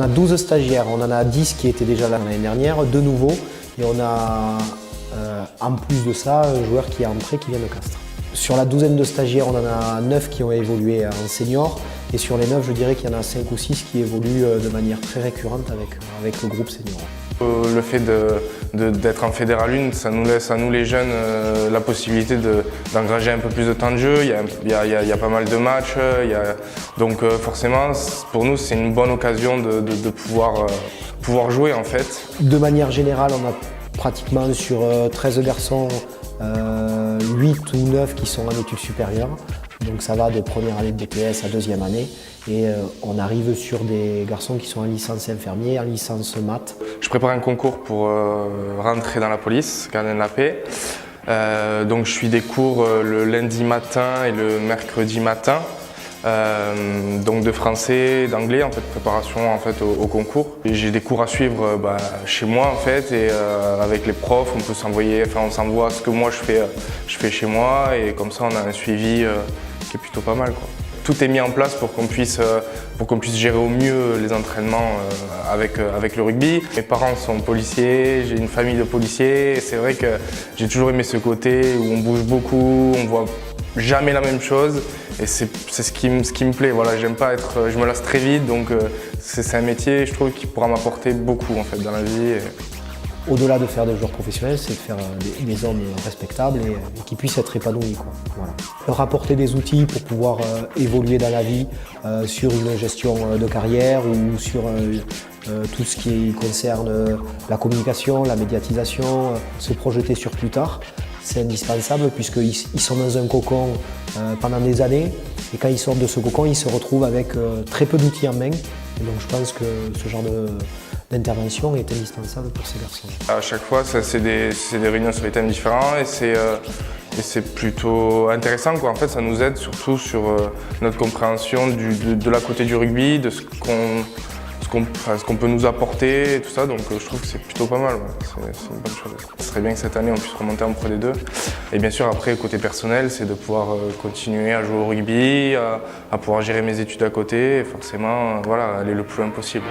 a 12 stagiaires, on en a 10 qui étaient déjà là l'année dernière, 2 nouveaux, et on a en plus de ça un joueur qui est entré qui vient de Castres. Sur la douzaine de stagiaires, on en a 9 qui ont évolué en senior, et sur les 9, je dirais qu'il y en a 5 ou 6 qui évoluent de manière très récurrente avec le groupe senior. Le fait d'être en Fédéral 1, ça nous laisse à nous les jeunes la possibilité d'engager un peu plus de temps de jeu. Il y a pas mal de matchs, donc forcément pour nous c'est une bonne occasion de pouvoir jouer en fait. De manière générale, on a pratiquement sur 13 garçons 8 ou 9 qui sont en études supérieures. Donc ça va de première année de BTS à deuxième année et on arrive sur des garçons qui sont en licence infirmier, en licence maths. Je prépare un concours pour rentrer dans la police, gardien de la paix. Donc je suis des cours le lundi matin et le mercredi matin. Donc de français, d'anglais en fait, préparation en fait au concours. J'ai des cours à suivre chez moi en fait et avec les profs on peut s'envoyer, on s'envoie ce que moi je fais chez moi et comme ça on a un suivi qui est plutôt pas mal quoi. Tout est mis en place pour qu'on puisse gérer au mieux les entraînements avec le rugby. Mes parents sont policiers, j'ai une famille de policiers et c'est vrai que j'ai toujours aimé ce côté où on bouge beaucoup, on voit jamais la même chose et c'est ce qui me plaît. Voilà, j'aime pas être, je me lasse très vite donc c'est un métier je trouve qui pourra m'apporter beaucoup en fait dans la vie. Au-delà de faire des joueurs professionnels, c'est de faire des hommes respectables et qui puissent être épanouis, quoi. Voilà. Leur apporter des outils pour pouvoir évoluer dans la vie sur une gestion de carrière ou sur tout ce qui concerne la communication, la médiatisation, se projeter sur plus tard. C'est indispensable puisqu'ils sont dans un cocon pendant des années et quand ils sortent de ce cocon, ils se retrouvent avec très peu d'outils en main. Et donc je pense que ce genre d'intervention est indispensable pour ces garçons. À chaque fois, c'est des réunions sur des thèmes différents et c'est plutôt intéressant quoi. En fait, ça nous aide surtout sur notre compréhension de la côté du rugby, de ce qu'on peut nous apporter et tout ça, donc je trouve que c'est plutôt pas mal, ouais. C'est une bonne chose. Ce serait bien que cette année on puisse remonter en Pro D2. Et bien sûr après côté personnel, c'est de pouvoir continuer à jouer au rugby, à pouvoir gérer mes études à côté et forcément voilà, aller le plus loin possible.